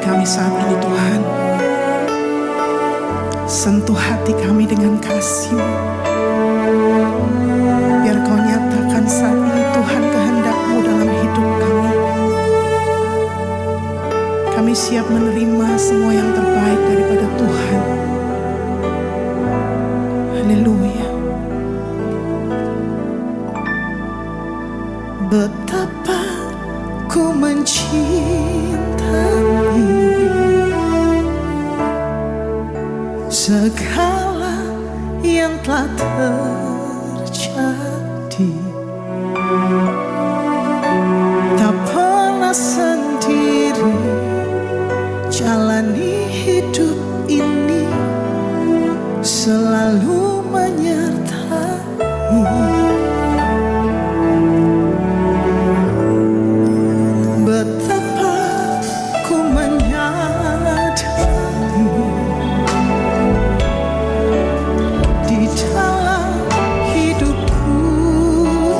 kami saat ini Tuhan. Sentuh hati kami dengan kasih. Biar Kau nyatakan saat ini Tuhan kehendak-Mu dalam hidup kami. Kami siap menerima semua yang terbaik daripada Tuhan. Haleluya. Betapa ku mencintai segala yang telah terjadi. Tak pernah sendiri jalani hidup ini, selalu menyertai. Betapa ku menyadari di dalam hidupku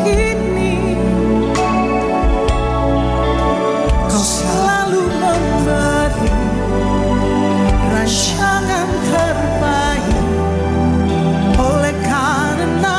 ini Kau selalu memberi rancangan terbaik. Oleh karena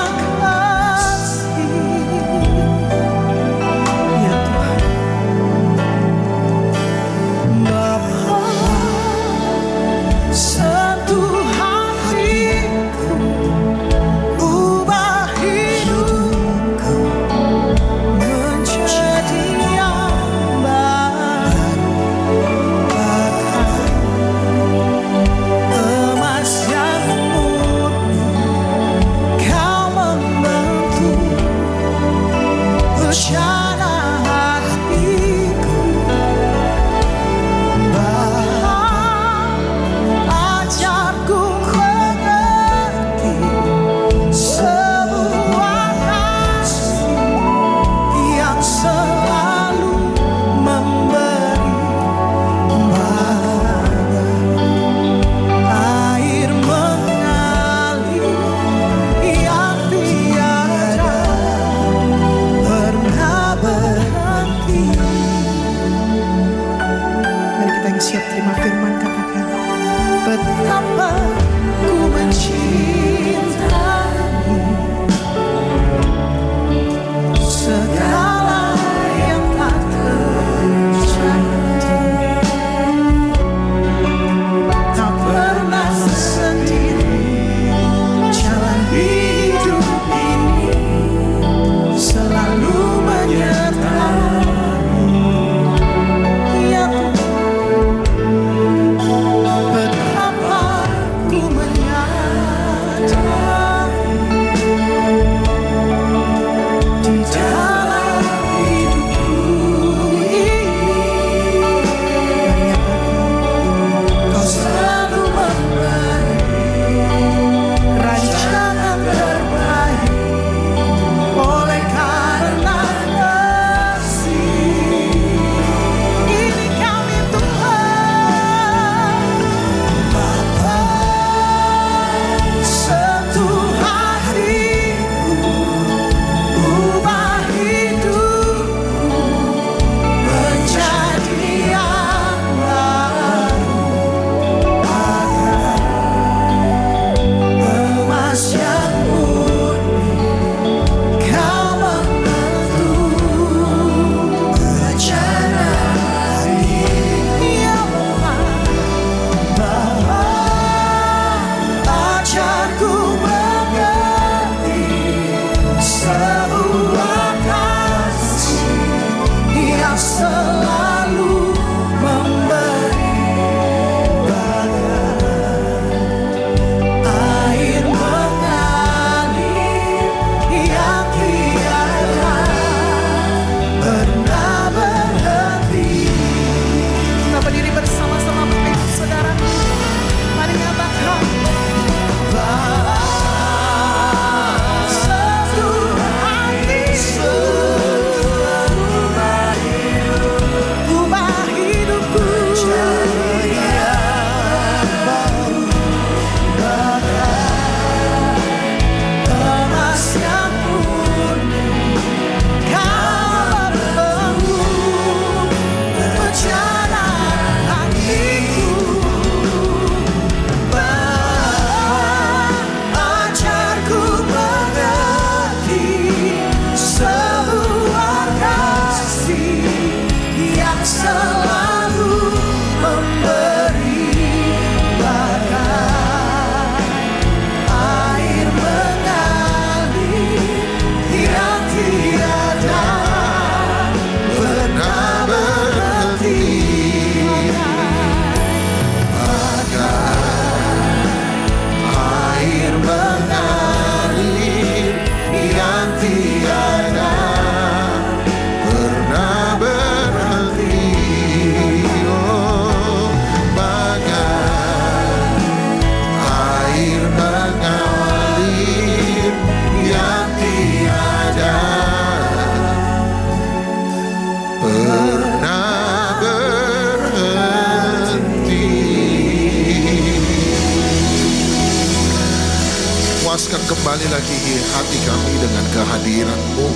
Puaskan kembali lagi hati kami dengan kehadiran-Mu.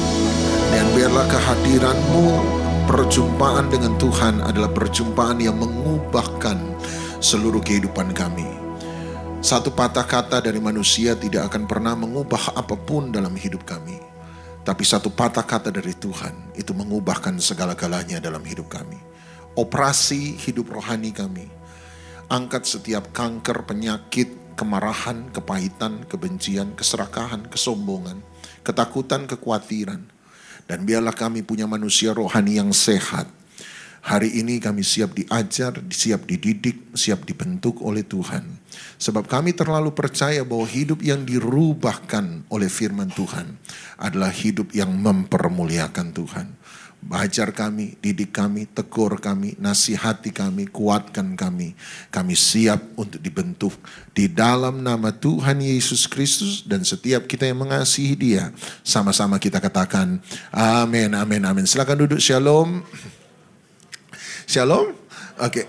Dan biarlah kehadiran-Mu, perjumpaan dengan Tuhan adalah perjumpaan yang mengubahkan seluruh kehidupan kami. Satu patah kata dari manusia tidak akan pernah mengubah apapun dalam hidup kami. Tapi satu patah kata dari Tuhan itu mengubahkan segala-galanya dalam hidup kami. Operasi hidup rohani kami. Angkat setiap kanker, penyakit, kemarahan, kepahitan, kebencian, keserakahan, kesombongan, ketakutan, kekhawatiran. Dan biarlah kami punya manusia rohani yang sehat. Hari ini kami siap diajar, siap dididik, siap dibentuk oleh Tuhan. Sebab kami terlalu percaya bahwa hidup yang dirubahkan oleh firman Tuhan adalah hidup yang mempermuliakan Tuhan. Ajar kami, didik kami, tegur kami, nasihati kami, kuatkan kami. Kami siap untuk dibentuk di dalam nama Tuhan Yesus Kristus, dan setiap kita yang mengasihi Dia, sama-sama kita katakan amin, amin, amin. Silakan duduk. Shalom. Shalom. Oke.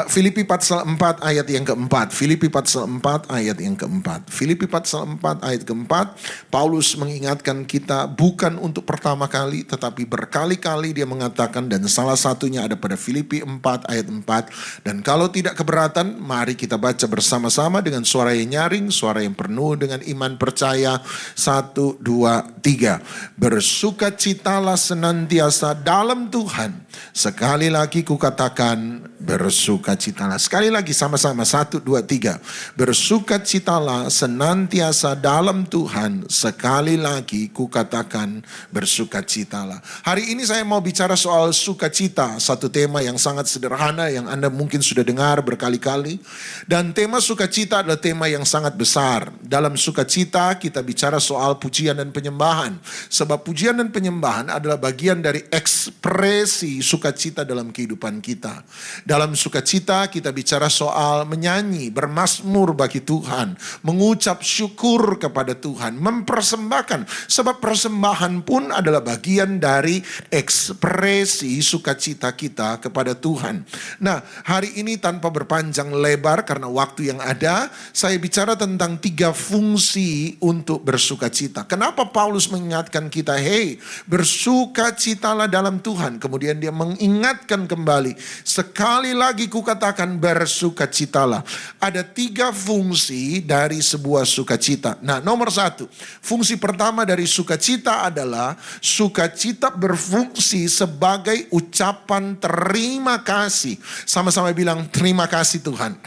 Filipi pasal 4 ayat yang keempat. Filipi pasal 4 ayat yang keempat. Filipi pasal 4 ayat keempat. Paulus mengingatkan kita bukan untuk pertama kali, tetapi berkali-kali dia mengatakan, dan salah satunya ada pada Filipi 4 ayat 4. Dan kalau tidak keberatan, mari kita baca bersama-sama dengan suara yang nyaring, suara yang penuh dengan iman percaya. 1, 2, 3. Bersukacitalah senantiasa dalam Tuhan. Sekali lagi kukatakan, bersukacitalah. Sekali lagi sama-sama. 1, 2, 3. Bersukacitalah senantiasa dalam Tuhan. Sekali lagi kukatakan, bersukacitalah. Hari ini saya mau bicara soal sukacita. Satu tema yang sangat sederhana yang Anda mungkin sudah dengar berkali-kali. Dan tema sukacita adalah tema yang sangat besar. Dalam sukacita kita bicara soal pujian dan penyembahan. Sebab pujian dan penyembahan adalah bagian dari ekspresi sukacita dalam kehidupan kita. Dalam sukacita kita bicara soal menyanyi, bermazmur bagi Tuhan, mengucap syukur kepada Tuhan, mempersembahkan. Sebab persembahan pun adalah bagian dari ekspresi sukacita kita kepada Tuhan. Nah, hari ini tanpa berpanjang lebar karena waktu yang ada, saya bicara tentang 3 fungsi untuk bersukacita. Kenapa Paulus mengingatkan kita, hey, bersukacitalah dalam Tuhan. Kemudian dia mengingatkan kembali, sekali lagi kukatakan bersukacitalah. Ada 3 fungsi dari sebuah sukacita. Nah, nomor 1, fungsi pertama dari sukacita adalah sukacita berfungsi sebagai ucapan terima kasih. Sama-sama bilang terima kasih Tuhan.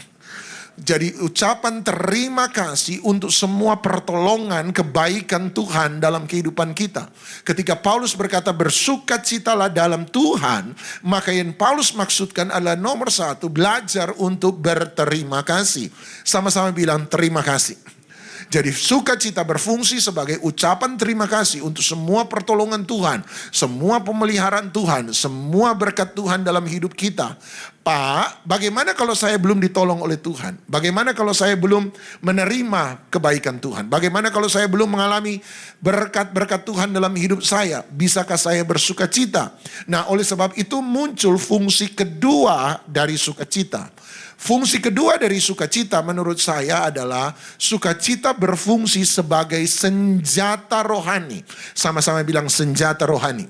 Jadi ucapan terima kasih untuk semua pertolongan kebaikan Tuhan dalam kehidupan kita. Ketika Paulus berkata bersukacitalah dalam Tuhan, maka yang Paulus maksudkan adalah nomor 1, belajar untuk berterima kasih. Sama-sama bilang terima kasih. Jadi sukacita berfungsi sebagai ucapan terima kasih untuk semua pertolongan Tuhan, semua pemeliharaan Tuhan, semua berkat Tuhan dalam hidup kita. Pak, bagaimana kalau saya belum ditolong oleh Tuhan? Bagaimana kalau saya belum menerima kebaikan Tuhan? Bagaimana kalau saya belum mengalami berkat-berkat Tuhan dalam hidup saya? Bisakah saya bersukacita? Nah, oleh sebab itu muncul fungsi kedua dari sukacita. Fungsi kedua dari sukacita menurut saya adalah sukacita berfungsi sebagai senjata rohani. Sama-sama bilang senjata rohani.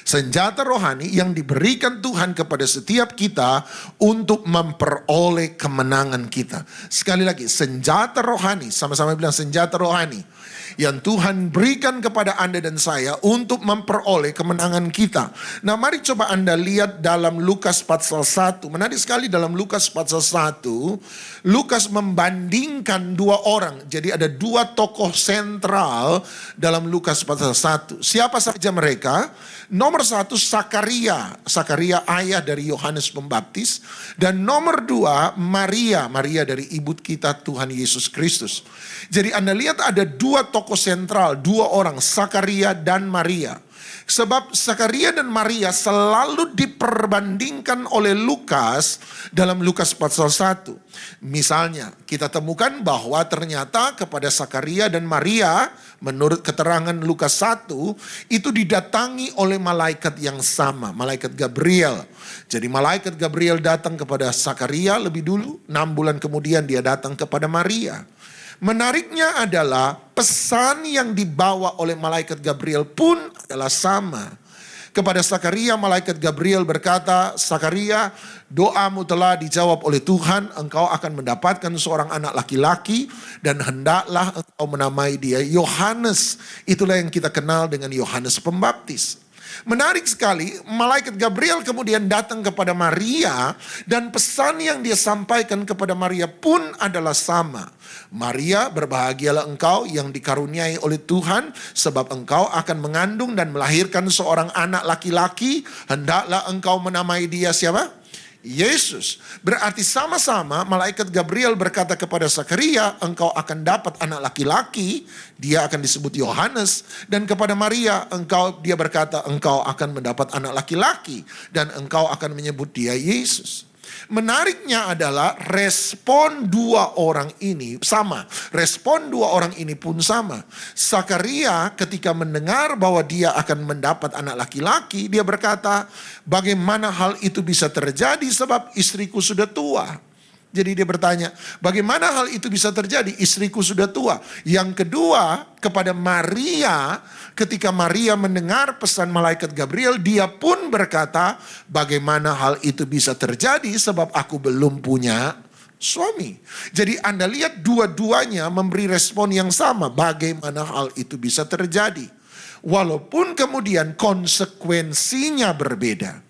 Senjata rohani yang diberikan Tuhan kepada setiap kita untuk memperoleh kemenangan kita. Sekali lagi, senjata rohani. Sama-sama bilang senjata rohani yang Tuhan berikan kepada Anda dan saya untuk memperoleh kemenangan kita. Nah, mari coba Anda lihat dalam Lukas pasal 1. Menarik sekali dalam Lukas pasal 1. Lukas membandingkan 2 orang. Jadi ada 2 tokoh sentral dalam Lukas pasal 1. Siapa saja mereka? Nomor 1 Sakaria. Sakaria ayah dari Yohanes Pembaptis. Dan nomor 2 Maria. Maria dari ibu kita Tuhan Yesus Kristus. Jadi Anda lihat ada 2 tokoh sentral, 2 orang, Sakaria dan Maria. Sebab Sakaria dan Maria selalu diperbandingkan oleh Lukas dalam Lukas pasal 1. Misalnya kita temukan bahwa ternyata kepada Sakaria dan Maria menurut keterangan Lukas 1 itu didatangi oleh malaikat yang sama, malaikat Gabriel. Jadi malaikat Gabriel datang kepada Sakaria lebih dulu, 6 bulan kemudian dia datang kepada Maria. Menariknya adalah pesan yang dibawa oleh malaikat Gabriel pun adalah sama. Kepada Sakaria, malaikat Gabriel berkata, "Sakaria, doamu telah dijawab oleh Tuhan. Engkau akan mendapatkan seorang anak laki-laki dan hendaklah engkau menamai dia Yohanes." Itulah yang kita kenal dengan Yohanes Pembaptis. Menarik sekali, malaikat Gabriel kemudian datang kepada Maria dan pesan yang dia sampaikan kepada Maria pun adalah sama. "Maria, berbahagialah engkau yang dikaruniai oleh Tuhan, sebab engkau akan mengandung dan melahirkan seorang anak laki-laki. Hendaklah engkau menamai dia" siapa? Yesus. Berarti sama-sama malaikat Gabriel berkata kepada Sakaria, "Engkau akan dapat anak laki-laki, dia akan disebut Yohanes." Dan kepada Maria, dia berkata, "Engkau akan mendapat anak laki-laki dan engkau akan menyebut dia Yesus." Menariknya adalah respon dua orang ini sama. Respon dua orang ini pun sama. Sakaria ketika mendengar bahwa dia akan mendapat anak laki-laki, dia berkata, "Bagaimana hal itu bisa terjadi sebab istriku sudah tua?" Jadi dia bertanya, bagaimana hal itu bisa terjadi? Istriku sudah tua. Yang kedua, kepada Maria, ketika Maria mendengar pesan malaikat Gabriel, dia pun berkata, bagaimana hal itu bisa terjadi sebab aku belum punya suami. Jadi Anda lihat dua-duanya memberi respon yang sama, bagaimana hal itu bisa terjadi. Walaupun kemudian konsekuensinya berbeda.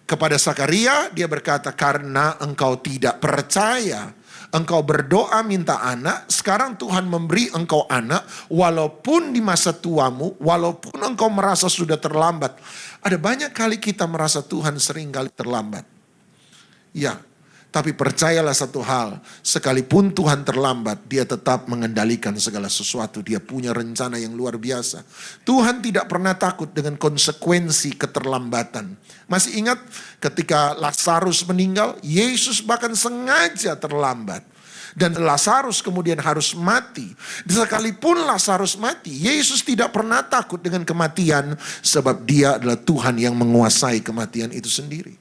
Kepada Sakaria dia berkata, "Karena engkau tidak percaya, engkau berdoa minta anak, sekarang Tuhan memberi engkau anak, walaupun di masa tuamu, walaupun engkau merasa sudah terlambat." Ada banyak kali kita merasa Tuhan sering kali terlambat. Ya, tapi percayalah satu hal, sekalipun Tuhan terlambat, dia tetap mengendalikan segala sesuatu. Dia punya rencana yang luar biasa. Tuhan tidak pernah takut dengan konsekuensi keterlambatan. Masih ingat ketika Lazarus meninggal, Yesus bahkan sengaja terlambat. Dan Lazarus kemudian harus mati. Sekalipun Lazarus mati, Yesus tidak pernah takut dengan kematian, sebab dia adalah Tuhan yang menguasai kematian itu sendiri.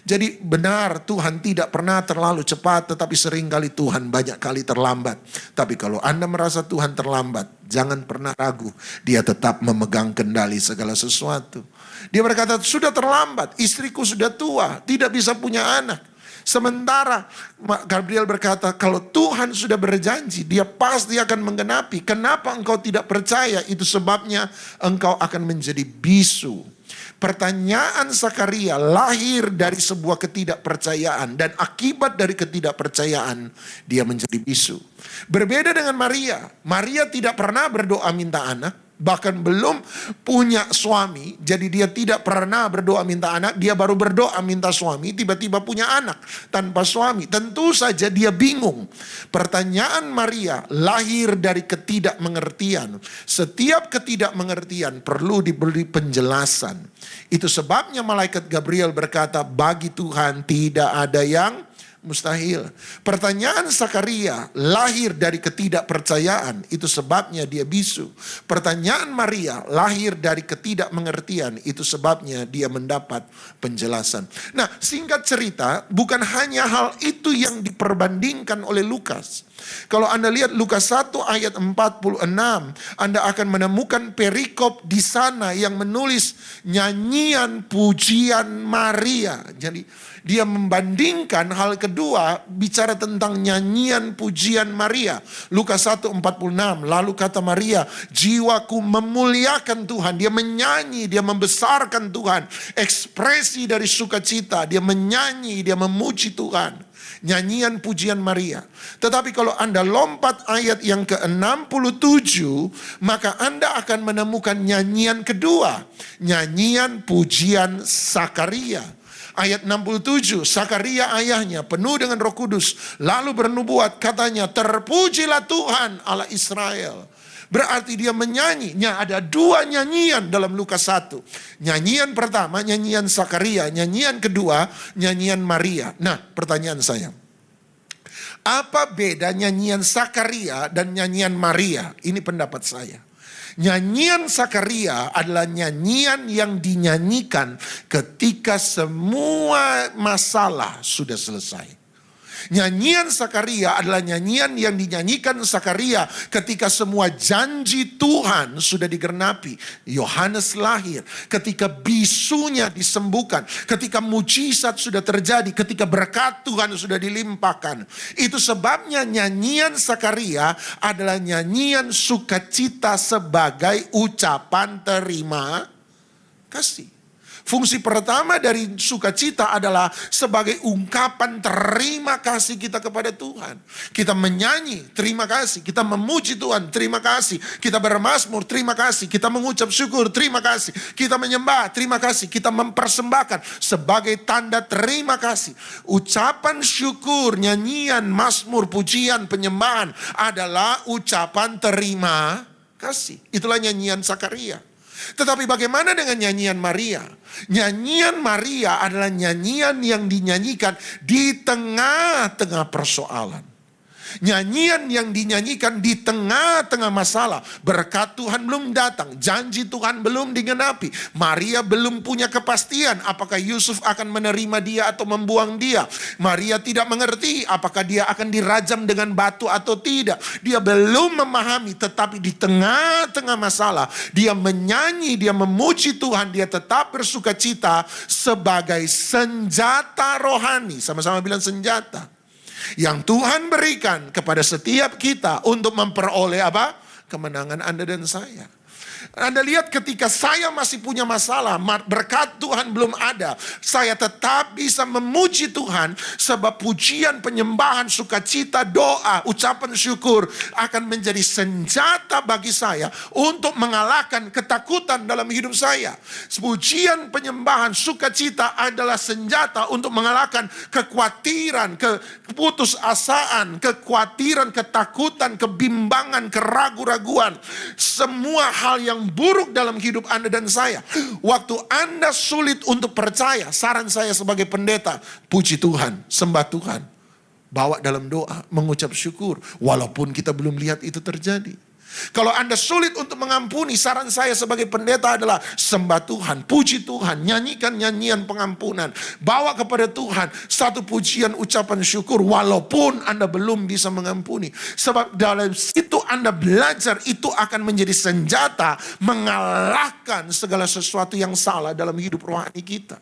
Jadi benar, Tuhan tidak pernah terlalu cepat, tetapi seringkali Tuhan banyak kali terlambat. Tapi kalau Anda merasa Tuhan terlambat, jangan pernah ragu. Dia tetap memegang kendali segala sesuatu. Dia berkata, "Sudah terlambat, istriku sudah tua, tidak bisa punya anak." Sementara Gabriel berkata, kalau Tuhan sudah berjanji, dia pasti akan menggenapi. Kenapa engkau tidak percaya? Itu sebabnya engkau akan menjadi bisu. Pertanyaan Sakaria lahir dari sebuah ketidakpercayaan. Dan akibat dari ketidakpercayaan, dia menjadi bisu. Berbeda dengan Maria. Maria tidak pernah berdoa minta anak. Bahkan belum punya suami. Jadi dia tidak pernah berdoa minta anak. Dia baru berdoa minta suami. Tiba-tiba punya anak tanpa suami. Tentu saja dia bingung. Pertanyaan Maria lahir dari ketidakmengertian. Setiap ketidakmengertian perlu diberi penjelasan. Itu sebabnya malaikat Gabriel berkata, bagi Tuhan tidak ada yang mustahil. Pertanyaan Sakaria lahir dari ketidakpercayaan. Itu sebabnya dia bisu. Pertanyaan Maria lahir dari ketidakmengertian. Itu sebabnya dia mendapat penjelasan. Nah, singkat cerita, bukan hanya hal itu yang diperbandingkan oleh Lukas. Kalau Anda lihat Lukas 1 ayat 46, Anda akan menemukan perikop di sana yang menulis nyanyian pujian Maria. Jadi dia membandingkan hal kedua, bicara tentang nyanyian pujian Maria. Lukas 1:46, lalu kata Maria, jiwaku memuliakan Tuhan. Dia menyanyi, dia membesarkan Tuhan. Ekspresi dari sukacita, dia menyanyi, dia memuji Tuhan. Nyanyian pujian Maria. Tetapi kalau Anda lompat ayat yang ke-67, maka Anda akan menemukan nyanyian kedua. Nyanyian pujian Sakaria. Ayat 67, Sakaria ayahnya penuh dengan Roh Kudus, lalu bernubuat, katanya, terpujilah Tuhan Allah Israel. Berarti dia menyanyinya, ada dua nyanyian dalam Lukas 1. Nyanyian pertama, nyanyian Sakaria. Nyanyian kedua, nyanyian Maria. Nah, pertanyaan saya, apa beda nyanyian Sakaria dan nyanyian Maria? Ini pendapat saya. Nyanyian Sakaria adalah nyanyian yang dinyanyikan ketika semua masalah sudah selesai. Nyanyian Zakaria adalah nyanyian yang dinyanyikan Zakaria ketika semua janji Tuhan sudah digenapi. Yohanes lahir, ketika bisunya disembuhkan, ketika mujizat sudah terjadi, ketika berkat Tuhan sudah dilimpahkan. Itu sebabnya nyanyian Zakaria adalah nyanyian sukacita sebagai ucapan terima kasih. Fungsi pertama dari sukacita adalah sebagai ungkapan terima kasih kita kepada Tuhan. Kita menyanyi, terima kasih. Kita memuji Tuhan, terima kasih. Kita bermazmur, terima kasih. Kita mengucap syukur, terima kasih. Kita menyembah, terima kasih. Kita mempersembahkan sebagai tanda terima kasih. Ucapan syukur, nyanyian, mazmur, pujian, penyembahan adalah ucapan terima kasih. Itulah nyanyian Zakaria. Tetapi bagaimana dengan nyanyian Maria? Nyanyian Maria adalah nyanyian yang dinyanyikan di tengah-tengah persoalan. Nyanyian yang dinyanyikan di tengah-tengah masalah. Berkat Tuhan belum datang, janji Tuhan belum digenapi. Maria belum punya kepastian apakah Yusuf akan menerima dia atau membuang dia. Maria tidak mengerti apakah dia akan dirajam dengan batu atau tidak. Dia belum memahami, tetapi di tengah-tengah masalah dia menyanyi, dia memuji Tuhan, dia tetap bersukacita sebagai senjata rohani. Sama-sama bilang senjata yang Tuhan berikan kepada setiap kita untuk memperoleh apa? Kemenangan Anda dan saya. Anda lihat ketika saya masih punya masalah, berkat Tuhan belum ada, saya tetap bisa memuji Tuhan sebab pujian, penyembahan, sukacita, doa, ucapan syukur akan menjadi senjata bagi saya untuk mengalahkan ketakutan dalam hidup saya. Pujian, penyembahan, sukacita adalah senjata untuk mengalahkan kekhawatiran, keputusasaan, kekhawatiran, ketakutan, kebimbangan, keraguan-raguan. Semua hal yang buruk dalam hidup Anda dan saya. Waktu Anda sulit untuk percaya, saran saya sebagai pendeta, puji Tuhan, sembah Tuhan. Bawa dalam doa, mengucap syukur. Walaupun kita belum lihat itu terjadi. Kalau Anda sulit untuk mengampuni, saran saya sebagai pendeta adalah sembah Tuhan, puji Tuhan, nyanyikan nyanyian pengampunan. Bawa kepada Tuhan satu pujian ucapan syukur walaupun Anda belum bisa mengampuni. Sebab dalam situ Anda belajar itu akan menjadi senjata mengalahkan segala sesuatu yang salah dalam hidup rohani kita.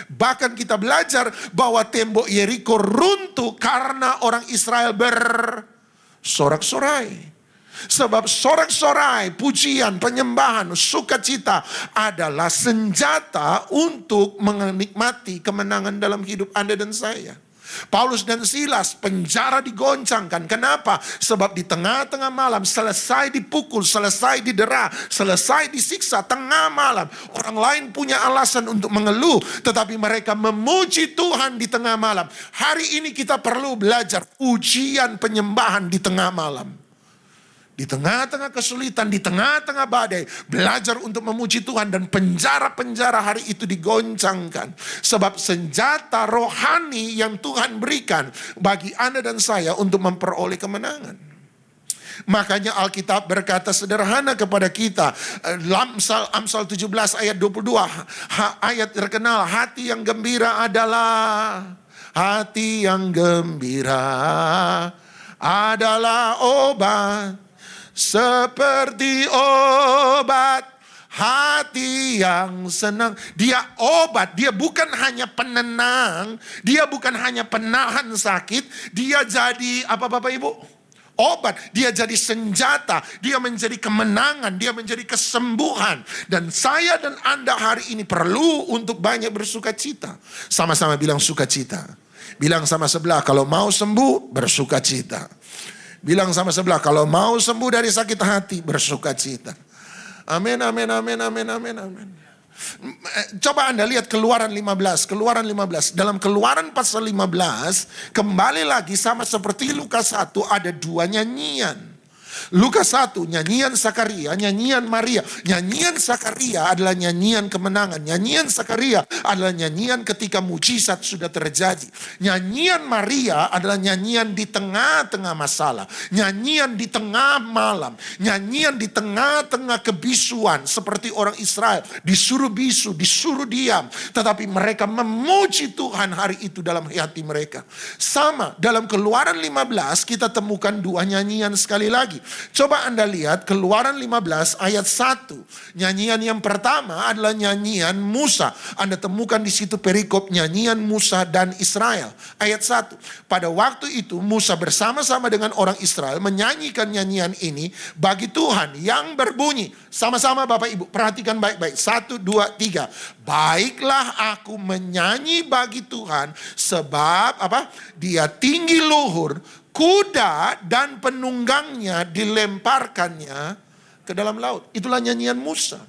Bahkan kita belajar bahwa tembok Yeriko runtuh karena orang Israel bersorak-sorai. Sebab sorak-sorai, pujian, penyembahan, sukacita adalah senjata untuk menikmati kemenangan dalam hidup Anda dan saya. Paulus dan Silas penjara digoncangkan. Kenapa? Sebab di tengah-tengah malam selesai dipukul, selesai didera, selesai disiksa tengah malam. Orang lain punya alasan untuk mengeluh, tetapi mereka memuji Tuhan di tengah malam. Hari ini kita perlu belajar pujian penyembahan di tengah malam. Di tengah-tengah kesulitan, di tengah-tengah badai, belajar untuk memuji Tuhan dan penjara-penjara hari itu digoncangkan. Sebab senjata rohani yang Tuhan berikan bagi Anda dan saya untuk memperoleh kemenangan. Makanya Alkitab berkata sederhana kepada kita. Amsal 17 ayat 22. Ayat terkenal, hati yang gembira adalah obat. Seperti obat hati yang senang. Dia obat, dia bukan hanya penenang, dia bukan hanya penahan sakit, dia jadi apa Bapak Ibu? Obat, dia jadi senjata, dia menjadi kemenangan, dia menjadi kesembuhan. Dan saya dan Anda hari ini perlu untuk banyak bersukacita. Sama-sama bilang sukacita. Bilang sama sebelah, kalau mau sembuh bersukacita. Bilang sama sebelah, kalau mau sembuh dari sakit hati, bersukacita. Amin, amin, amin, amin, amin, amin. Coba Anda lihat Keluaran 15. Dalam Keluaran pasal 15, kembali lagi sama seperti Lukas 1, ada dua nyanyian. Lukas 1, nyanyian Zakaria, nyanyian Maria. Nyanyian Zakaria adalah nyanyian kemenangan. Nyanyian Zakaria adalah nyanyian ketika mujizat sudah terjadi. Nyanyian Maria adalah nyanyian di tengah-tengah masalah. Nyanyian di tengah malam. Nyanyian di tengah-tengah kebisuan. Seperti orang Israel, disuruh bisu, disuruh diam. Tetapi mereka memuji Tuhan hari itu dalam hati mereka. Sama, dalam Keluaran 15 kita temukan dua nyanyian sekali lagi. Coba Anda lihat Keluaran 15 ayat 1. Nyanyian yang pertama adalah nyanyian Musa. Anda temukan di situ perikop nyanyian Musa dan Israel. Ayat 1. Pada waktu itu Musa bersama-sama dengan orang Israel menyanyikan nyanyian ini bagi Tuhan yang berbunyi. Sama-sama Bapak Ibu, perhatikan baik-baik. 1, 2, 3. Baiklah aku menyanyi bagi Tuhan sebab apa? Dia tinggi luhur, kuda dan penunggangnya dilemparkannya ke dalam laut. Itulah nyanyian Musa.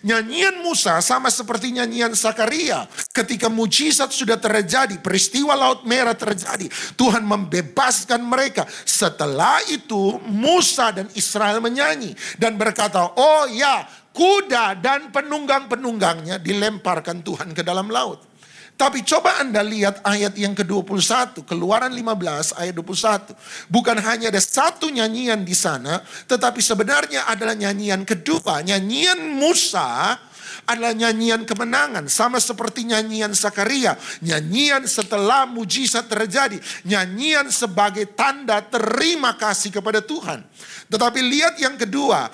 Nyanyian Musa sama seperti nyanyian Zakaria. Ketika mujizat sudah terjadi, peristiwa Laut Merah terjadi, Tuhan membebaskan mereka. Setelah itu Musa dan Israel menyanyi dan berkata, oh ya, kuda dan penunggang-penunggangnya dilemparkan Tuhan ke dalam laut. Tapi coba Anda lihat ayat yang ke-21, Keluaran 15 ayat 21. Bukan hanya ada satu nyanyian di sana, tetapi sebenarnya adalah nyanyian kedua. Nyanyian Musa adalah nyanyian kemenangan, sama seperti nyanyian Zakaria. Nyanyian setelah mujizat terjadi, nyanyian sebagai tanda terima kasih kepada Tuhan. Tetapi lihat yang kedua,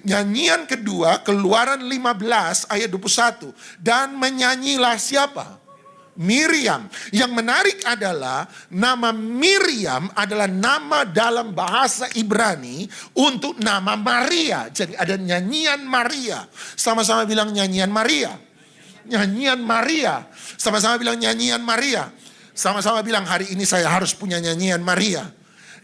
nyanyian kedua, Keluaran 15 ayat 21. Dan menyanyilah siapa? Miriam. Yang menarik adalah nama Miriam adalah nama dalam bahasa Ibrani untuk nama Maria. Jadi ada nyanyian Maria. Sama-sama bilang nyanyian Maria. Nyanyian Maria. Sama-sama bilang nyanyian Maria. Sama-sama bilang hari ini saya harus punya nyanyian Maria.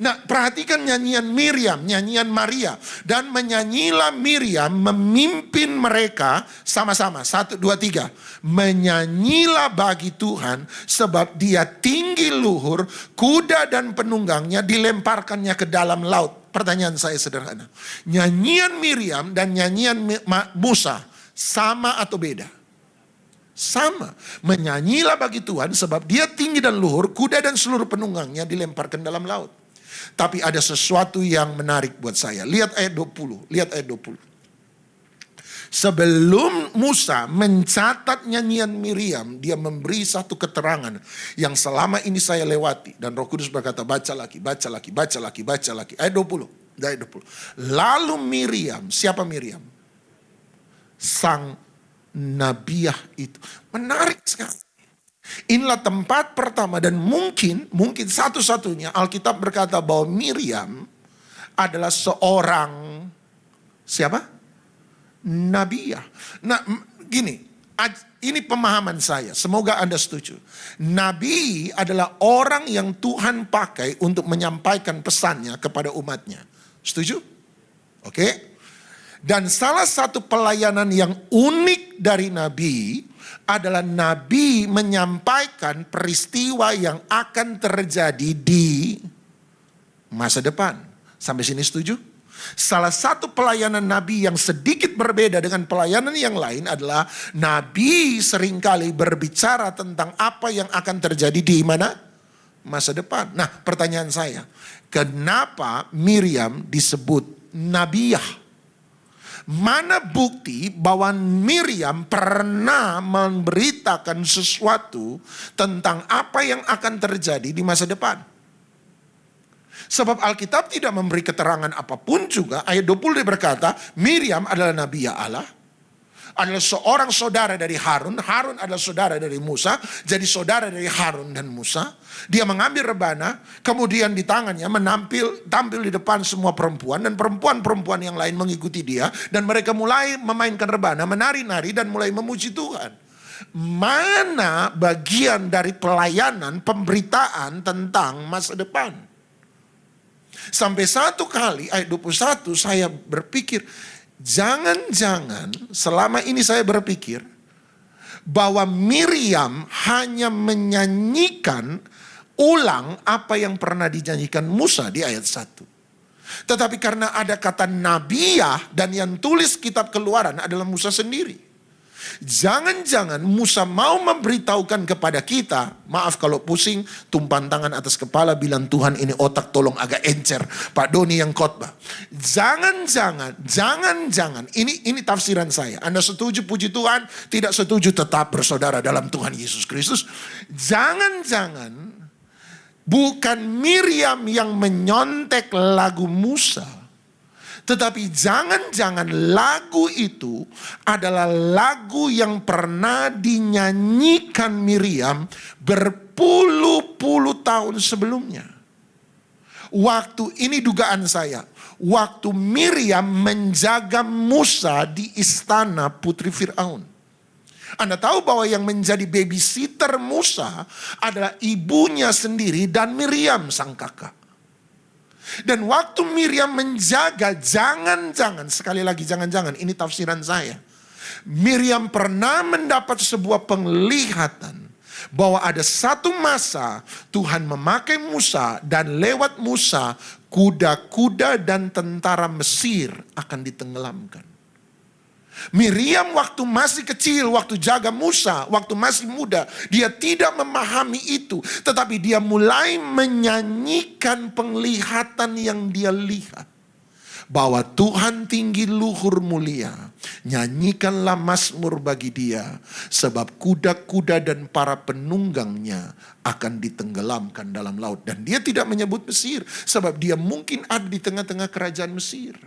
Nah, perhatikan nyanyian Miriam, nyanyian Maria. Dan menyanyilah Miriam memimpin mereka sama-sama. 1, 2, 3. Menyanyilah bagi Tuhan sebab dia tinggi luhur, kuda dan penunggangnya dilemparkannya ke dalam laut. Pertanyaan saya sederhana. Nyanyian Miriam dan nyanyian Musa sama atau beda? Sama. Menyanyilah bagi Tuhan sebab dia tinggi dan luhur, kuda dan seluruh penunggangnya dilemparkan dalam laut. Tapi ada sesuatu yang menarik buat saya. Lihat ayat 20. Lihat ayat 20. Sebelum Musa mencatat nyanyian Miriam, dia memberi satu keterangan yang selama ini saya lewati. Dan Roh Kudus berkata, baca lagi, baca lagi, baca lagi, baca lagi. Ayat 20. Ayat 20. Lalu Miriam, siapa Miriam? Sang nabiah itu. Menarik sekali. Inilah tempat pertama dan mungkin satu-satunya Alkitab berkata bahwa Miriam adalah seorang siapa? Nabiah. Nah, gini, ini pemahaman saya. Semoga Anda setuju. Nabi adalah orang yang Tuhan pakai untuk menyampaikan pesannya kepada umatnya. Setuju? Oke? Dan salah satu pelayanan yang unik dari Nabi adalah Nabi menyampaikan peristiwa yang akan terjadi di masa depan. Sampai sini setuju? Salah satu pelayanan Nabi yang sedikit berbeda dengan pelayanan yang lain adalah Nabi seringkali berbicara tentang apa yang akan terjadi di mana? Masa depan. Nah, pertanyaan saya, kenapa Miriam disebut nabiah? Mana bukti bahwa Miriam pernah memberitakan sesuatu tentang apa yang akan terjadi di masa depan? Sebab Alkitab tidak memberi keterangan apapun juga. Ayat 20 dia berkata, Miriam adalah nabiah Allah. Adalah seorang saudara dari Harun. Harun adalah saudara dari Musa. Jadi saudara dari Harun dan Musa. Dia mengambil rebana. Kemudian di tangannya tampil di depan semua perempuan. Dan perempuan-perempuan yang lain mengikuti dia. Dan mereka mulai memainkan rebana, menari-nari dan mulai memuji Tuhan. Mana bagian dari pelayanan pemberitaan tentang masa depan? Sampai satu kali ayat 21 saya berpikir, jangan-jangan selama ini saya berpikir bahwa Miriam hanya menyanyikan ulang apa yang pernah dinyanyikan Musa di ayat 1. Tetapi karena ada kata Nabiyah dan yang tulis kitab Keluaran adalah Musa sendiri. Jangan-jangan Musa mau memberitahukan kepada kita, maaf kalau pusing, tumpan tangan atas kepala bilang Tuhan ini otak tolong agak encer, Pak Doni yang khotbah. Jangan-jangan, ini tafsiran saya. Anda setuju puji Tuhan, tidak setuju tetap bersaudara dalam Tuhan Yesus Kristus. Jangan-jangan bukan Miriam yang menyontek lagu Musa. Tetapi jangan-jangan lagu itu adalah lagu yang pernah dinyanyikan Miriam berpuluh-puluh tahun sebelumnya. Waktu ini dugaan saya, waktu Miriam menjaga Musa di istana putri Firaun. Anda tahu bahwa yang menjadi babysitter Musa adalah ibunya sendiri dan Miriam sang kakak. Dan waktu Miriam menjaga, jangan-jangan, sekali lagi jangan-jangan, ini tafsiran saya. Miriam pernah mendapat sebuah penglihatan bahwa ada satu masa Tuhan memakai Musa dan lewat Musa kuda-kuda dan tentara Mesir akan ditenggelamkan. Miriam waktu masih kecil, waktu jaga Musa, waktu masih muda, dia tidak memahami itu. Tetapi dia mulai menyanyikan penglihatan yang dia lihat. Bahwa Tuhan tinggi luhur mulia. Nyanyikanlah mazmur bagi dia. Sebab kuda-kuda dan para penunggangnya akan ditenggelamkan dalam laut. Dan dia tidak menyebut Mesir. Sebab dia mungkin ada di tengah-tengah kerajaan Mesir.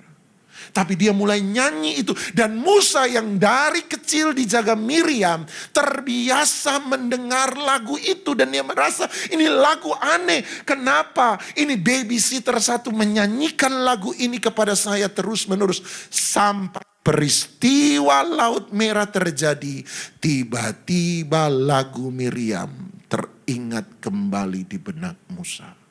Tapi dia mulai nyanyi itu. Dan Musa yang dari kecil dijaga Miriam terbiasa mendengar lagu itu. Dan dia merasa ini lagu aneh. Kenapa ini babysitter satu menyanyikan lagu ini kepada saya terus menerus. Sampai peristiwa Laut Merah terjadi. Tiba-tiba lagu Miriam teringat kembali di benak Musa.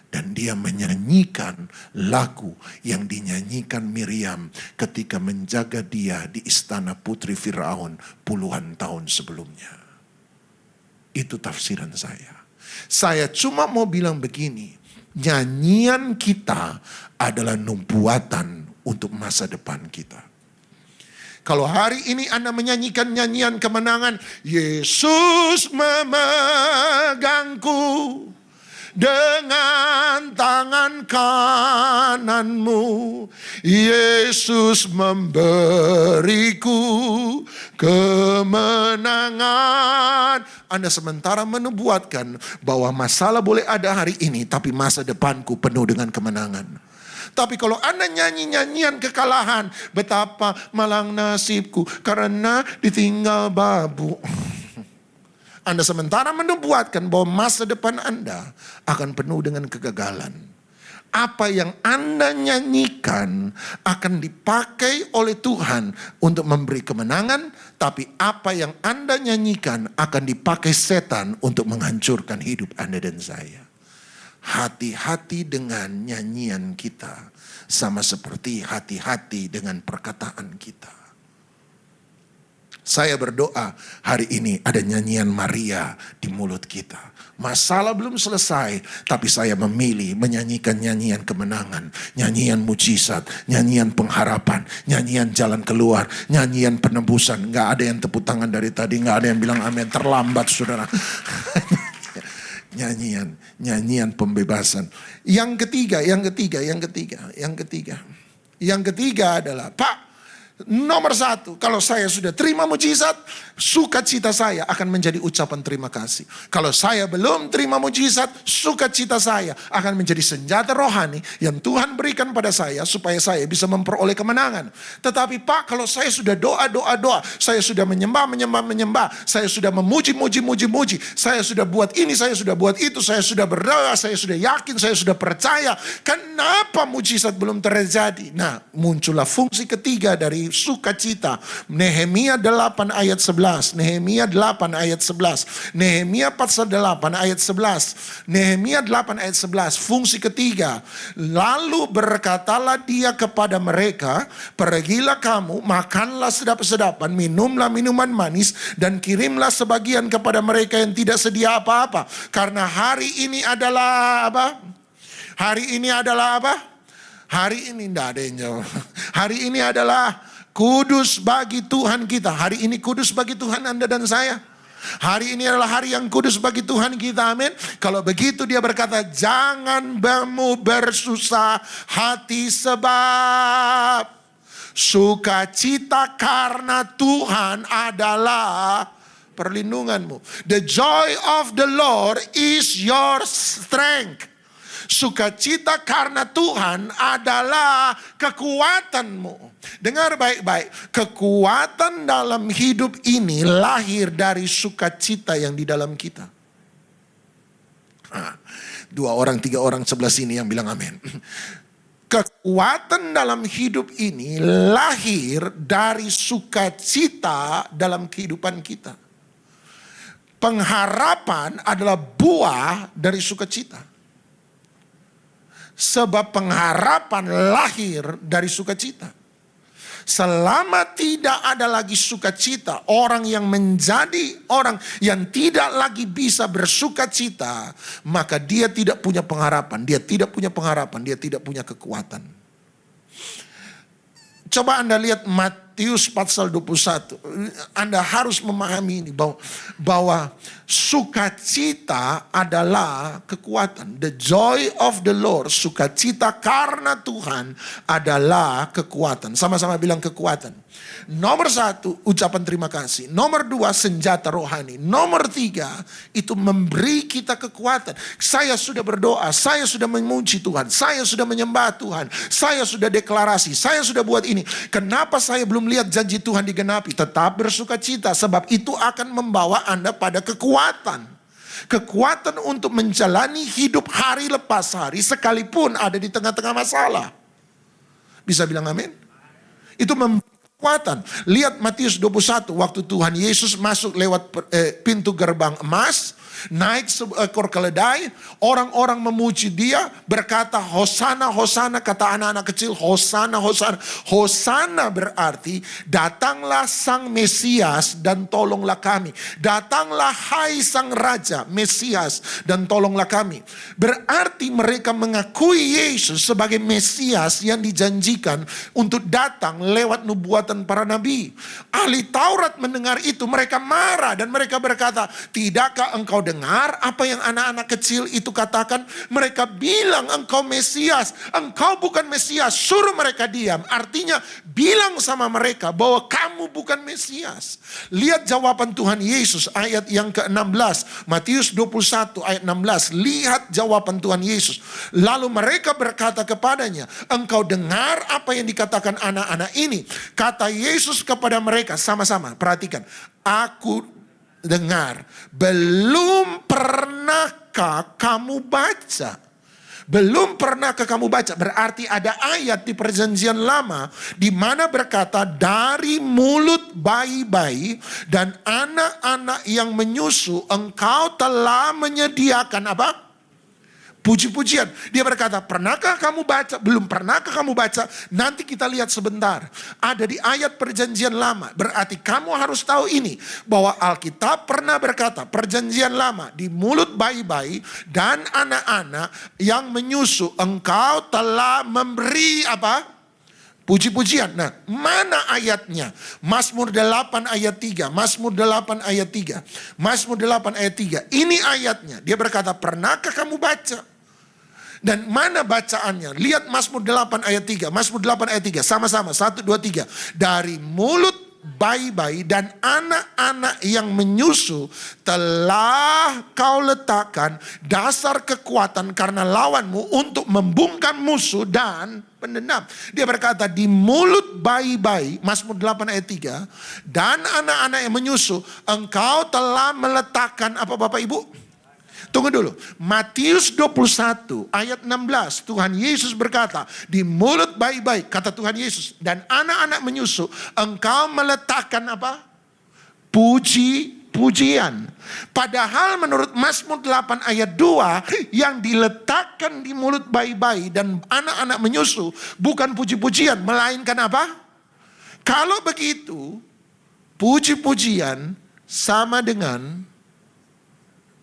Dan dia menyanyikan lagu yang dinyanyikan Miriam ketika menjaga dia di istana putri Firaun puluhan tahun sebelumnya. Itu tafsiran saya. Saya cuma mau bilang begini, nyanyian kita adalah nubuatan untuk masa depan kita. Kalau hari ini Anda menyanyikan nyanyian kemenangan, Yesus memegangku dengan tangan kananmu, Yesus memberiku kemenangan. Anda sementara menubuatkan bahwa masalah boleh ada hari ini, tapi masa depanku penuh dengan kemenangan. Tapi kalau Anda nyanyi-nyanyian kekalahan, betapa malang nasibku karena ditinggal babu. Anda sementara menubuatkan bahwa masa depan Anda akan penuh dengan kegagalan. Apa yang Anda nyanyikan akan dipakai oleh Tuhan untuk memberi kemenangan. Tapi apa yang Anda nyanyikan akan dipakai setan untuk menghancurkan hidup Anda dan saya. Hati-hati dengan nyanyian kita. Sama seperti hati-hati dengan perkataan kita. Saya berdoa hari ini ada nyanyian Maria di mulut kita. Masalah belum selesai, tapi saya memilih menyanyikan nyanyian kemenangan, nyanyian mujizat, nyanyian pengharapan, nyanyian jalan keluar, nyanyian penebusan. Gak ada yang tepuk tangan dari tadi, gak ada yang bilang amin, terlambat saudara. Nyanyian pembebasan. Yang ketiga adalah, Pak, nomor satu, kalau saya sudah terima mujizat, sukacita saya akan menjadi ucapan terima kasih. Kalau saya belum terima mujizat, sukacita saya akan menjadi senjata rohani yang Tuhan berikan pada saya supaya saya bisa memperoleh kemenangan. Tetapi Pak, kalau saya sudah doa, saya sudah menyembah, saya sudah memuji, saya sudah buat ini, saya sudah buat itu, saya sudah berdoa, saya sudah yakin, saya sudah percaya. Kenapa mujizat belum terjadi? Nah, muncullah fungsi ketiga dari sukacita. Nehemia 8 ayat 11. Nehemia 8 ayat 11. Nehemia pasal 8 ayat 11. Nehemia 8 ayat 11. Fungsi ketiga. Lalu berkatalah dia kepada mereka, pergilah kamu, makanlah sedap-sedapan, minumlah minuman manis, dan kirimlah sebagian kepada mereka yang tidak sedia apa-apa. Karena hari ini adalah apa? Hari ini adalah apa? Hari ini tidak ada yang jawab. Hari ini adalah kudus bagi Tuhan kita. Hari ini kudus bagi Tuhan Anda dan saya. Hari ini adalah hari yang kudus bagi Tuhan kita, amin. Kalau begitu dia berkata, jangan kamu bersusah hati sebab sukacita karena Tuhan adalah perlindunganmu. The joy of the Lord is your strength. Sukacita karena Tuhan adalah kekuatanmu. Dengar baik-baik. Kekuatan dalam hidup ini lahir dari sukacita yang di dalam kita. 2 orang, 3 orang sebelah sini yang bilang amin. Kekuatan dalam hidup ini lahir dari sukacita dalam kehidupan kita. Pengharapan adalah buah dari sukacita. Sebab pengharapan lahir dari sukacita. Selama tidak ada lagi sukacita, orang yang menjadi orang yang tidak lagi bisa bersukacita, maka dia tidak punya pengharapan, dia tidak punya pengharapan, dia tidak punya kekuatan. Coba Anda lihat Matius pasal 21. Anda harus memahami ini bahwa sukacita adalah kekuatan. The joy of the Lord, sukacita karena Tuhan adalah kekuatan. Sama-sama bilang kekuatan. Nomor 1, ucapan terima kasih. Nomor 2, senjata rohani. Nomor 3, itu memberi kita kekuatan. Saya sudah berdoa, saya sudah memuji Tuhan, saya sudah menyembah Tuhan, saya sudah deklarasi, saya sudah buat ini. Kenapa saya belum lihat janji Tuhan digenapi? Tetap bersukacita, sebab itu akan membawa Anda pada kekuatan. Kekuatan untuk menjalani hidup hari lepas hari sekalipun ada di tengah-tengah masalah. Bisa bilang amin? Itu kekuatan. Lihat Matius 21, waktu Tuhan Yesus masuk lewat pintu gerbang emas, naik seekor keledai, orang-orang memuji dia, berkata Hosana, Hosana, kata anak-anak kecil, Hosana, Hosana. Hosana berarti datanglah sang Mesias dan tolonglah kami. Datanglah hai sang Raja, Mesias, dan tolonglah kami. Berarti mereka mengakui Yesus sebagai Mesias yang dijanjikan untuk datang lewat nubuatan para nabi. Ahli Taurat mendengar itu, mereka marah dan mereka berkata, tidakkah engkau dengar apa yang anak-anak kecil itu katakan? Mereka bilang engkau Mesias. Engkau bukan Mesias, suruh mereka diam. Artinya bilang sama mereka bahwa kamu bukan Mesias. Lihat jawaban Tuhan Yesus ayat yang ke-16. Matius 21 ayat 16. Lihat jawaban Tuhan Yesus. Lalu mereka berkata kepadanya, engkau dengar apa yang dikatakan anak-anak ini? Kata Yesus kepada mereka, sama-sama perhatikan. Aku dengar. Belum pernahkah kamu baca? Belum pernahkah kamu baca? Berarti ada ayat di perjanjian lama di mana berkata, dari mulut bayi-bayi dan anak-anak yang menyusu engkau telah menyediakan apa? Puji-pujian. Dia berkata, pernahkah kamu baca? Belum pernahkah kamu baca? Nanti kita lihat sebentar. Ada di ayat perjanjian lama. Berarti kamu harus tahu ini. Bahwa Alkitab pernah berkata, perjanjian lama, di mulut bayi-bayi dan anak-anak yang menyusu, engkau telah memberi apa? Puji-pujian. Nah, mana ayatnya? Mazmur 8 ayat 3. Mazmur 8 ayat 3. Mazmur 8 ayat 3. Ini ayatnya. Dia berkata, pernahkah kamu baca? Dan mana bacaannya? Lihat Mazmur 8 ayat 3. Mazmur 8 ayat 3. Sama-sama. 1, 2, 3. Dari mulut bayi-bayi dan anak-anak yang menyusu telah kau letakkan dasar kekuatan karena lawanmu untuk membungkam musuh dan pendendam. Dia berkata di mulut bayi-bayi, Mazmur 8 ayat 3, dan anak-anak yang menyusu engkau telah meletakkan apa Bapak Ibu? Tunggu dulu. Matius 21 ayat 16. Tuhan Yesus berkata, di mulut bayi-bayi, kata Tuhan Yesus, dan anak-anak menyusu, engkau meletakkan apa? Puji-pujian. Padahal menurut Mazmur 8 ayat 2, yang diletakkan di mulut bayi-bayi dan anak-anak menyusu bukan puji-pujian, melainkan apa? Kalau begitu, puji-pujian sama dengan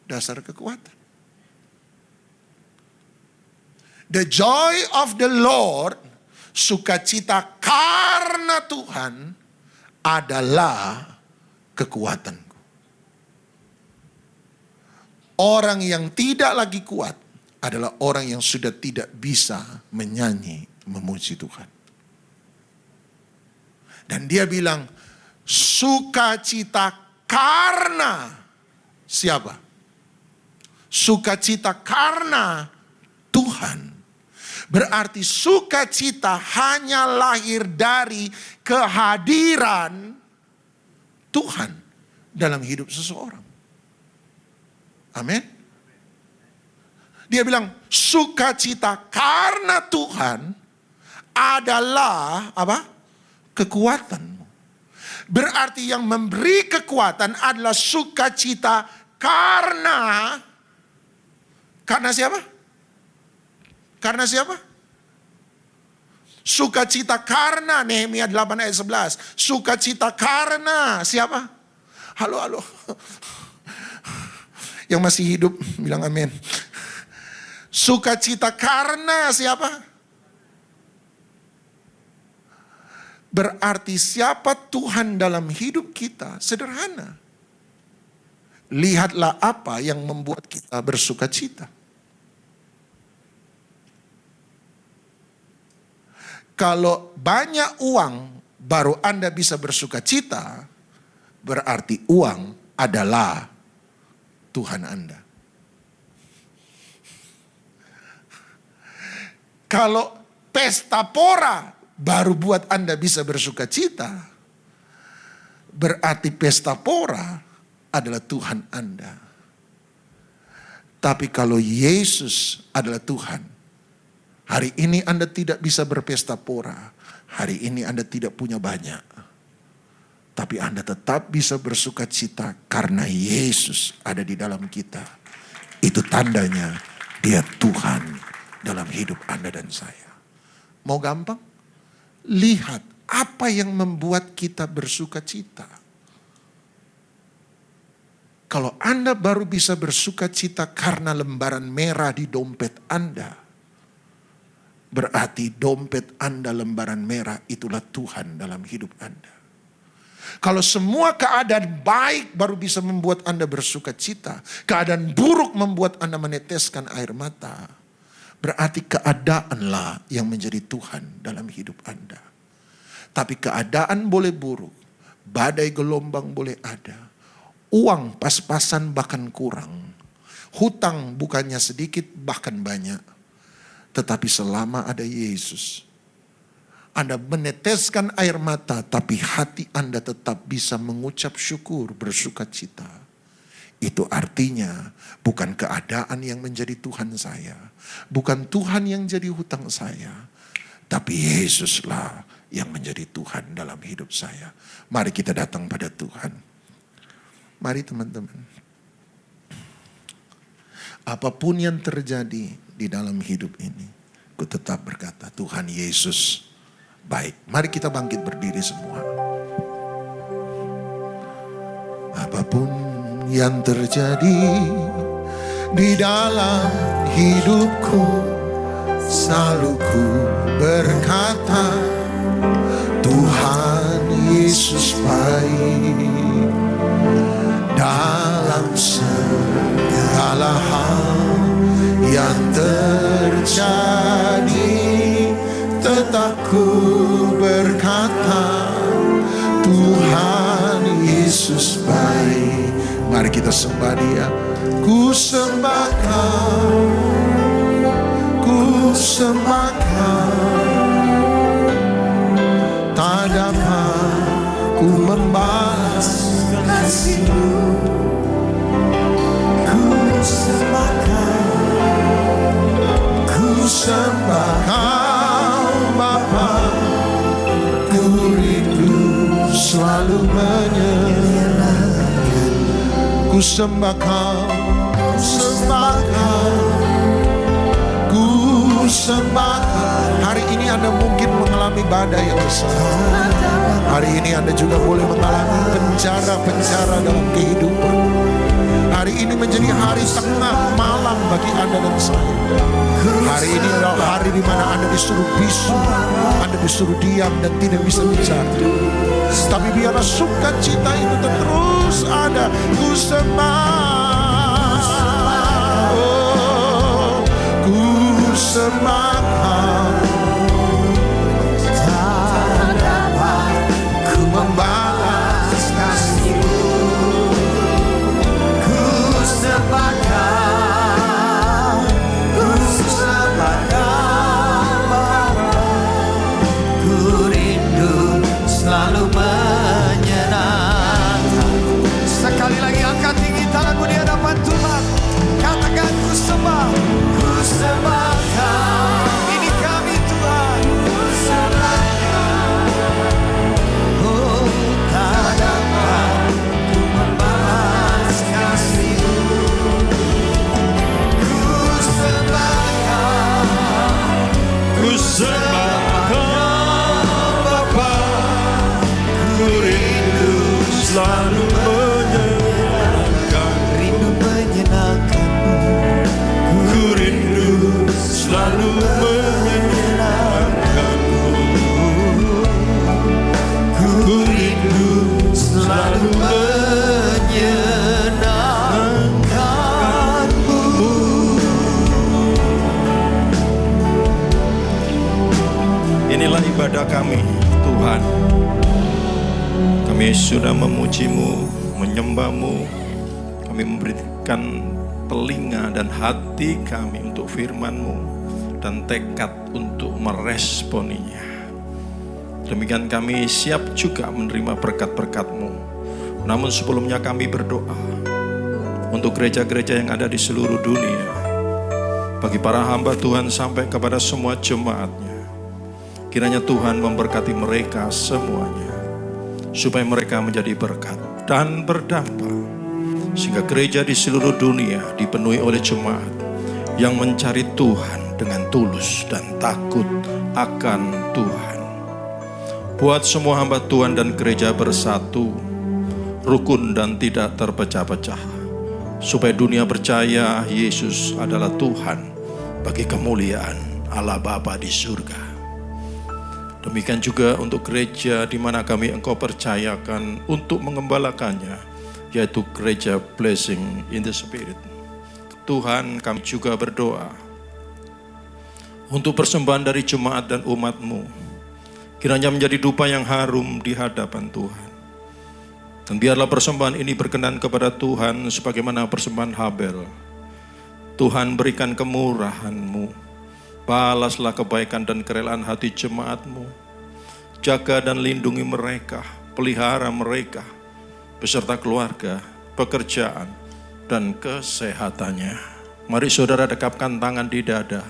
dasar kekuatan. The joy of the Lord, sukacita karena Tuhan adalah kekuatanku. Orang yang tidak lagi kuat adalah orang yang sudah tidak bisa menyanyi, memuji Tuhan. Dan dia bilang, sukacita karena siapa? Sukacita karena Tuhan. Berarti sukacita hanya lahir dari kehadiran Tuhan dalam hidup seseorang. Amin. Dia bilang sukacita karena Tuhan adalah apa? Kekuatanmu. Berarti yang memberi kekuatan adalah sukacita karena siapa? Karena siapa? Sukacita karena Nehemia 8 ayat 11. Sukacita karena siapa? Halo. Yang masih hidup bilang amin. Sukacita karena siapa? Berarti siapa Tuhan dalam hidup kita? Sederhana. Lihatlah apa yang membuat kita bersukacita. Kalau banyak uang baru Anda bisa bersukacita, berarti uang adalah Tuhan Anda. Kalau pesta pora baru buat Anda bisa bersukacita, berarti pesta pora adalah Tuhan Anda. Tapi kalau Yesus adalah Tuhan, hari ini Anda tidak bisa berpesta pora, hari ini Anda tidak punya banyak, tapi Anda tetap bisa bersukacita karena Yesus ada di dalam kita. Itu tandanya Dia Tuhan dalam hidup Anda dan saya. Mau gampang? Lihat apa yang membuat kita bersukacita. Kalau Anda baru bisa bersukacita karena lembaran merah di dompet Anda, berarti dompet Anda lembaran merah itulah Tuhan dalam hidup Anda. Kalau semua keadaan baik baru bisa membuat Anda bersukacita, keadaan buruk membuat Anda meneteskan air mata, berarti keadaanlah yang menjadi Tuhan dalam hidup Anda. Tapi keadaan boleh buruk, badai gelombang boleh ada, uang pas-pasan bahkan kurang, hutang bukannya sedikit bahkan banyak. Tetapi selama ada Yesus, Anda meneteskan air mata, tapi hati Anda tetap bisa mengucap syukur, bersukacita. Itu artinya bukan keadaan yang menjadi Tuhan saya, bukan Tuhan yang jadi hutang saya, tapi Yesuslah yang menjadi Tuhan dalam hidup saya. Mari kita datang pada Tuhan. Mari teman-teman. Apapun yang terjadi di dalam hidup ini, ku tetap berkata, Tuhan Yesus baik. Mari kita bangkit berdiri semua. Apapun yang terjadi di dalam hidupku, selalu ku berkata, Tuhan Yesus baik. Dalam segala hal yang terjadi, tetap ku berkata, Tuhan Yesus baik. Mari kita sembah Dia. Ku sembah Kau, ku sembah Kau. Tak dapat ku membalas kasih-Mu. Ku sembah Kau, ku sembah Kau Bapa. Ku rindu selalu menyenangkan. Ku sembah Kau, ku sembah Kau, ku sembah Kau. Hari ini Anda mungkin mengalami badai yang besar. Hari ini Anda juga boleh mengalami penjara-penjara dalam kehidupan. Hari ini menjadi hari tengah malam bagi Anda dan saya. Hari ini adalah hari di mana Anda disuruh bisu, Anda disuruh diam dan tidak bisa bicara. Tapi biarlah sukacita itu terus ada. Ku sembah, oh, ku sembah. Tak dapat ku membalas kasih-Mu. Ku sembahkan, ku sembahkan. Ku rindu selalu menyenangkan. Sekali lagi angkat tinggi tanganmu di hadapan Tuhan. Katakan ku sembah, ku sembahkan. Ini kami Tuhan, ku sembahkan. Oh, tak dapat ku membalas kasih-Mu. Ku sembahkan, ku sembahkan Bapa. Ku rindu selalu menyenangkan. Rindu menyenangkan-Mu. Ku rindu selalu menyenangkan-Mu. Ku rindu selalu menyenangkan-Mu. Inilah ibadah kami, Tuhan. Kami sudah memuji-Mu, menyembah-Mu. Kami memberikan telinga dan hati kami untuk firman-Mu dan tekad untuk meresponinya. Demikian kami siap juga menerima berkat-berkat-Mu. Namun sebelumnya kami berdoa untuk gereja-gereja yang ada di seluruh dunia. Bagi para hamba Tuhan sampai kepada semua jemaatnya. Kiranya Tuhan memberkati mereka semuanya. Supaya mereka menjadi berkat dan berdampak. Sehingga gereja di seluruh dunia dipenuhi oleh jemaat yang mencari Tuhan dengan tulus dan takut akan Tuhan. Buat semua hamba Tuhan dan gereja bersatu, rukun dan tidak terpecah-pecah. Supaya dunia percaya Yesus adalah Tuhan bagi kemuliaan Allah Bapa di surga. Demikian juga untuk gereja di mana kami Engkau percayakan untuk mengembalakannya, yaitu gereja Blessing in the Spirit. Tuhan, kami juga berdoa untuk persembahan dari jemaat dan umat-Mu. Kiranya menjadi dupa yang harum di hadapan Tuhan. Dan biarlah persembahan ini berkenan kepada Tuhan sebagaimana persembahan Habel. Tuhan, berikan kemurahan-Mu. Balaslah kebaikan dan kerelaan hati jemaat-Mu. Jaga dan lindungi mereka, pelihara mereka, beserta keluarga, pekerjaan, dan kesehatannya. Mari saudara dekapkan tangan di dada.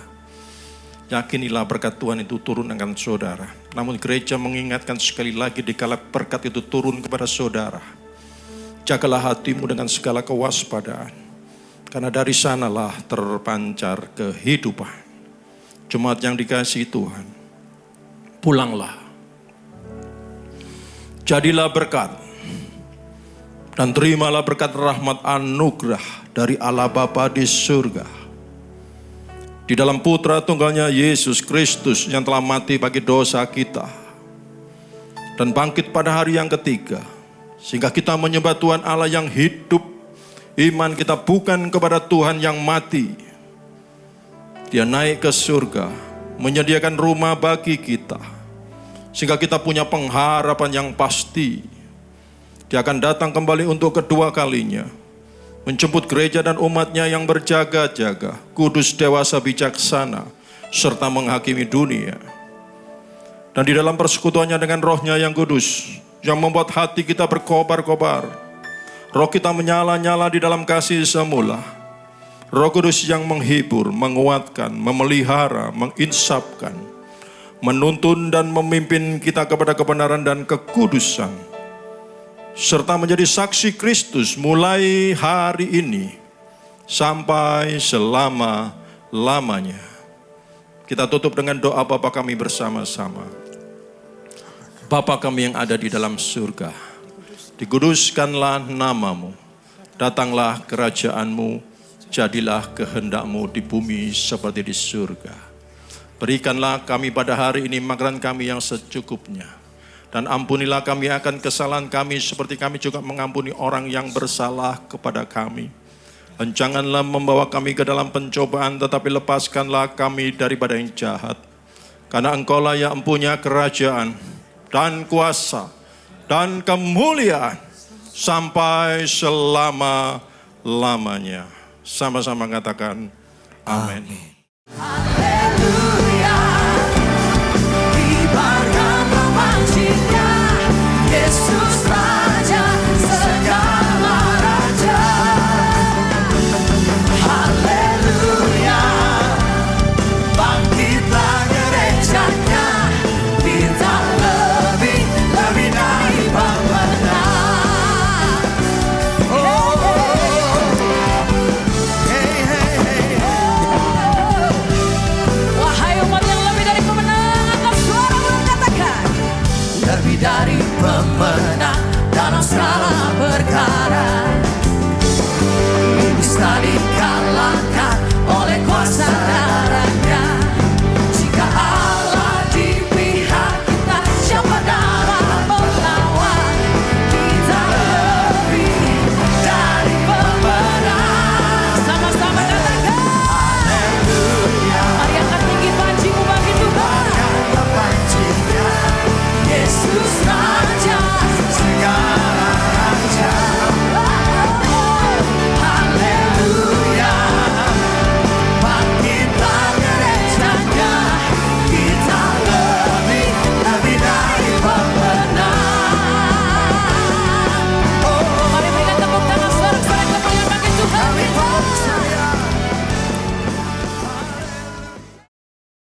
Yakinilah berkat Tuhan itu turun dengan saudara. Namun gereja mengingatkan sekali lagi dikala berkat itu turun kepada saudara. Jagalah hatimu dengan segala kewaspadaan. Karena dari sanalah terpancar kehidupan. Jemaat yang dikasihi Tuhan, pulanglah. Jadilah berkat. Dan terimalah berkat rahmat anugerah dari Allah Bapa di surga. Di dalam Putra Tunggalnya Yesus Kristus yang telah mati bagi dosa kita. Dan bangkit pada hari yang ketiga. Sehingga kita menyembah Tuhan Allah yang hidup. Iman kita bukan kepada Tuhan yang mati. Dia naik ke surga, menyediakan rumah bagi kita. Sehingga kita punya pengharapan yang pasti. Dia akan datang kembali untuk kedua kalinya. Menjemput gereja dan umatnya yang berjaga-jaga, kudus, dewasa, bijaksana, serta menghakimi dunia. Dan di dalam persekutuannya dengan Roh-Nya yang kudus, yang membuat hati kita berkobar-kobar. Roh kita menyala-nyala di dalam kasih semula. Roh Kudus yang menghibur, menguatkan, memelihara, menginsapkan, menuntun dan memimpin kita kepada kebenaran dan kekudusan. Serta menjadi saksi Kristus mulai hari ini sampai selama-lamanya. Kita tutup dengan doa Bapa kami bersama-sama. Bapa kami yang ada di dalam surga, dikuduskanlah nama-Mu. Datanglah kerajaan-Mu, jadilah kehendak-Mu di bumi seperti di surga. Berikanlah kami pada hari ini makanan kami yang secukupnya. Dan ampunilah kami akan kesalahan kami seperti kami juga mengampuni orang yang bersalah kepada kami. Dan janganlah membawa kami ke dalam pencobaan, tetapi lepaskanlah kami daripada yang jahat. Karena Engkau-lah yang mempunyai kerajaan dan kuasa dan kemuliaan sampai selama-lamanya. Sama-sama katakan amin. Haleluya, kibarkan memanggilnya, Yesus Raja segala raja. Haleluya, bangkitlah gerejanya, kita lebih dari pemenang. Wahai umat yang lebih dari pemenang, angkat suaramu katakan, lebih dari pemenang dalam segala perkara. Ini sekali